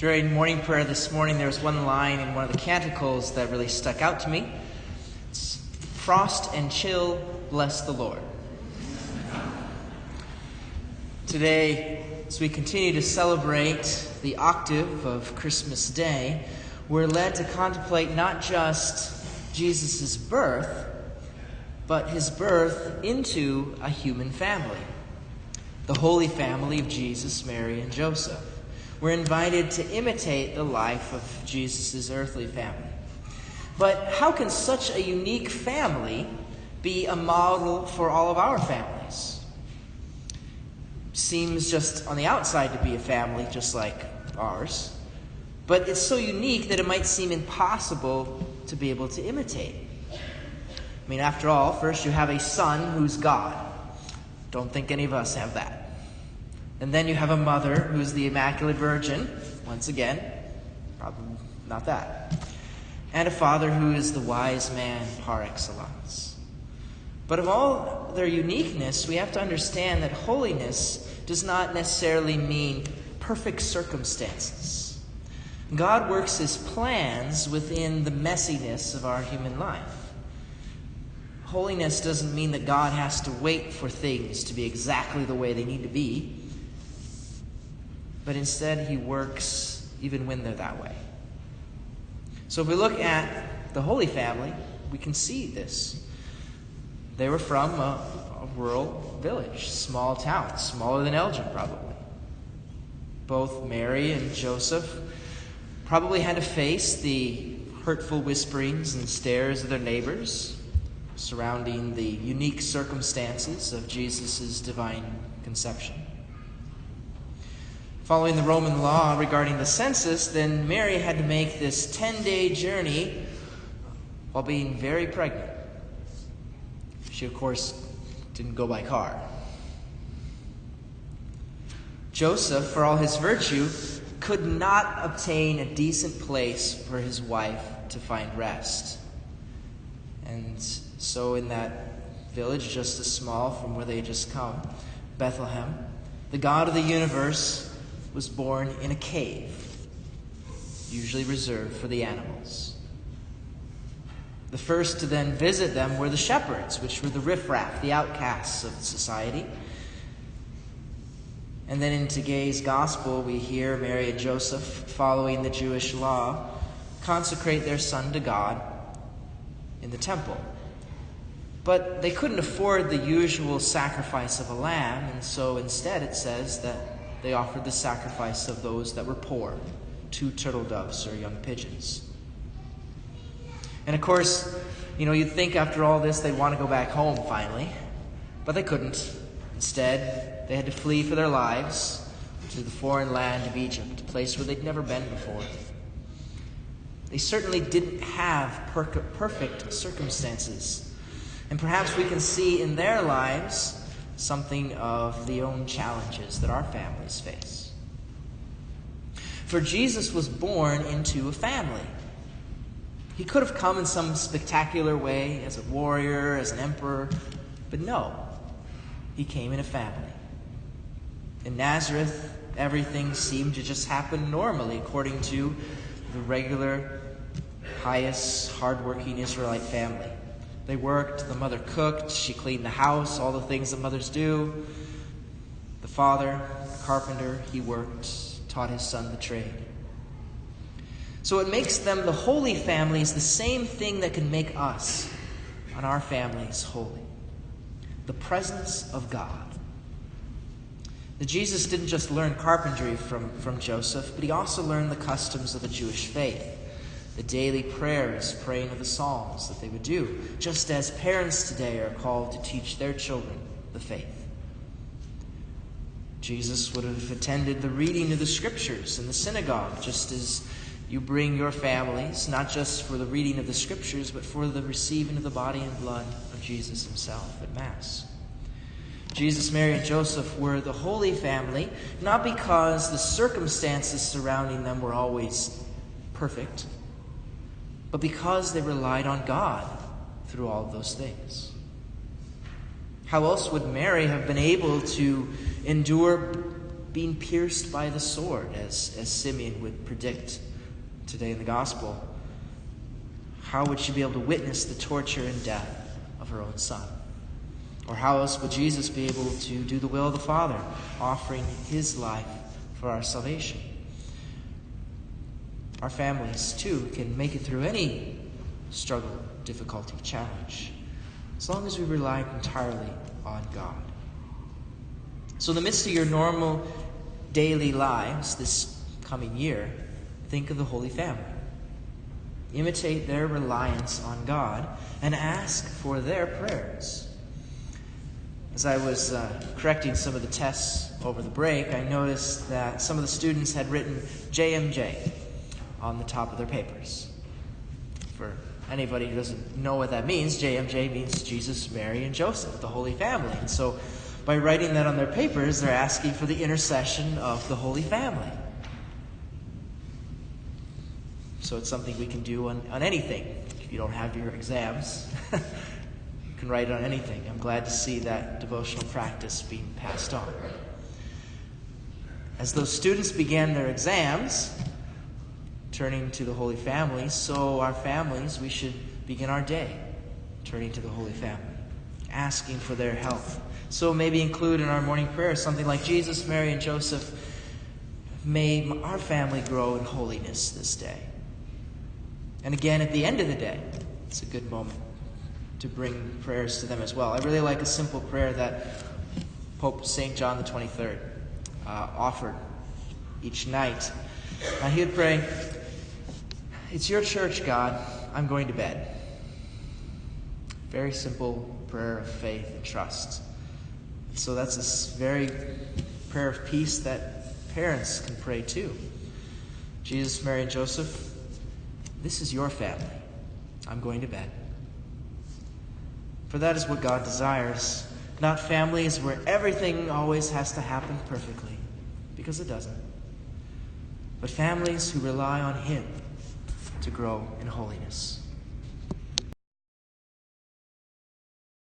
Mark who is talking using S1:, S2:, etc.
S1: During morning prayer this morning, there was one line in one of the canticles that really stuck out to me. It's, "Frost and chill, bless the Lord." Today, as we continue to celebrate the octave of Christmas Day, we're led to contemplate not just Jesus' birth, but his birth into a human family, the Holy Family of Jesus, Mary, and Joseph. We're invited to imitate the life of Jesus' earthly family. But how can such a unique family be a model for all of our families? Seems just on the outside to be a family just like ours, but it's so unique that it might seem impossible to be able to imitate. I mean, after all, first you have a son who's God. Don't think any of us have that. And then you have a mother who's the Immaculate Virgin. Once again, probably not that. And a father who is the wise man par excellence. But of all their uniqueness, we have to understand that holiness does not necessarily mean perfect circumstances. God works his plans within the messiness of our human life. Holiness doesn't mean that God has to wait for things to be exactly the way they need to be, but instead he works even when they're that way. So if we look at the Holy Family, we can see this. They were from a rural village, small town, smaller than Elgin probably. Both Mary and Joseph probably had to face the hurtful whisperings and stares of their neighbors surrounding the unique circumstances of Jesus' divine conception. Following the Roman law regarding the census, then Mary had to make this 10-day journey while being very pregnant. She, of course, didn't go by car. Joseph, for all his virtue, could not obtain a decent place for his wife to find rest. And so in that village, just as small from where they had just come, Bethlehem, the God of the universe was born in a cave, usually reserved for the animals. The first to then visit them were the shepherds, which were the riffraff, the outcasts of society. And then in today's gospel, we hear Mary and Joseph, following the Jewish law, consecrate their son to God in the temple. But they couldn't afford the usual sacrifice of a lamb, and so instead it says that they offered the sacrifice of those that were poor, 2 turtle doves or young pigeons. And of course, you'd think after all this they'd want to go back home finally, but they couldn't. Instead, they had to flee for their lives to the foreign land of Egypt, a place where they'd never been before. They certainly didn't have perfect circumstances. And perhaps we can see in their lives something of the own challenges that our families face. For Jesus was born into a family. He could have come in some spectacular way as a warrior, as an emperor, but no, he came in a family. In Nazareth, everything seemed to just happen normally according to the regular, pious, hardworking Israelite family. They worked, the mother cooked, she cleaned the house, all the things that mothers do. The father, the carpenter, he worked, taught his son the trade. So what makes them the Holy Family is the same thing that can make us and our families holy. The presence of God. Now, Jesus didn't just learn carpentry from Joseph, but he also learned the customs of the Jewish faith. The daily prayers, praying of the Psalms that they would do, just as parents today are called to teach their children the faith. Jesus would have attended the reading of the Scriptures in the synagogue, just as you bring your families, not just for the reading of the Scriptures, but for the receiving of the body and blood of Jesus himself at Mass. Jesus, Mary, and Joseph were the Holy Family, not because the circumstances surrounding them were always perfect, but because they relied on God through all of those things. How else would Mary have been able to endure being pierced by the sword, as Simeon would predict today in the gospel? How would she be able to witness the torture and death of her own son? Or how else would Jesus be able to do the will of the Father, offering his life for our salvation? Our families, too, can make it through any struggle, difficulty, challenge, as long as we rely entirely on God. So in the midst of your normal daily lives this coming year, think of the Holy Family. Imitate their reliance on God and ask for their prayers. As I was correcting some of the tests over the break, I noticed that some of the students had written JMJ on the top of their papers. For anybody who doesn't know what that means, JMJ means Jesus, Mary, and Joseph, the Holy Family. And so by writing that on their papers, they're asking for the intercession of the Holy Family. So it's something we can do on anything. If you don't have your exams, you can write it on anything. I'm glad to see that devotional practice being passed on. As those students began their exams, turning to the Holy Family, so our families, we should begin our day turning to the Holy Family, asking for their help. So maybe include in our morning prayer something like, Jesus, Mary, and Joseph, may our family grow in holiness this day. And again, at the end of the day, it's a good moment to bring prayers to them as well. I really like a simple prayer that Pope St. John the 23rd offered each night. He would pray, "It's your church, God. I'm going to bed." Very simple prayer of faith and trust. So that's this very prayer of peace that parents can pray too. Jesus, Mary, and Joseph, this is your family. I'm going to bed. For that is what God desires. Not families where everything always has to happen perfectly, because it doesn't. But families who rely on him to grow in holiness.